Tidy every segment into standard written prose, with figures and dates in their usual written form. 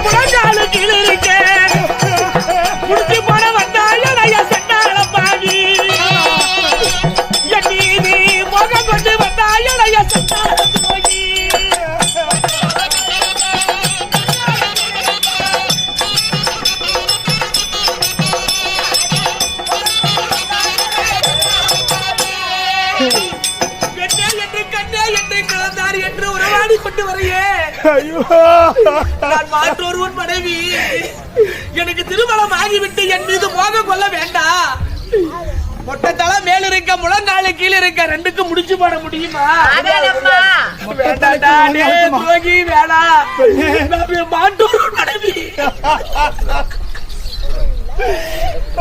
முழங்காலு கீழே இருக்கேன் முடிச்சு போன வந்தாய சண்டாள பாவி என் மீது முகம் கொண்டு வந்தாய சண்டாள போகி என்று உறவாடி கொண்டு வரையே நான் மாற்றொருவன் மனைவி எனக்கு திருமணம் ஆகிவிட்டு என் மீது மோகம் கொள்ள வேண்டாம் மொட்டத்தலை மேல இருக்க முழங்கால கீழே இருக்க ரெண்டுக்கும் முடிச்சு போட முடியுமா வேண்டாடா துரோகி வேணாம் மாற்றொருவன் மனைவி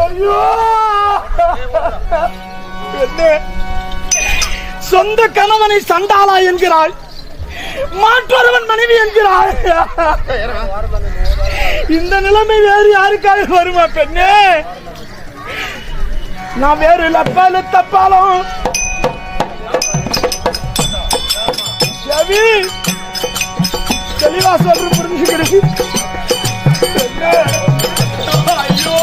ஐயோ சொந்த கணவனை சண்டாளா என்கிறாள் மாற்றொருவன் மனைவி என்கிறாள் இந்த நிலைமை வேறு யாருக்காக வருமா பெண்ணே நான் வேறு லப்பால தப்பாலும் தெளிவா சொல்ற புரிஞ்சுக்கிறது ஐயோ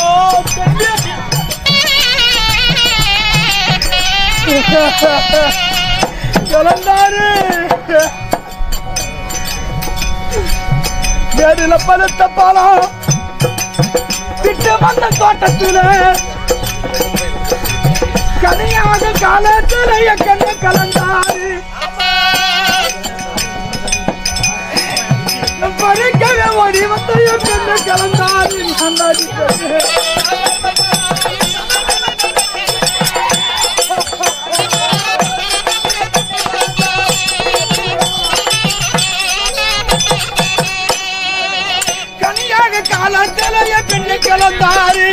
கலந்தாரு வேறில பலத்த பாலம் விட்டு வந்த தோட்டத்துல கனியாக காலத்துல கண்ணு கலந்தாரு பறிக்கவே ஓடி வந்த கண்ணு கலந்தாரு காலத்தலைய பெண்ணு கலந்தாரு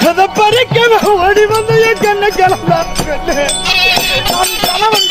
அதை பறிக்க ஓடி வந்து கண்ணு கலந்தாரு கணவன்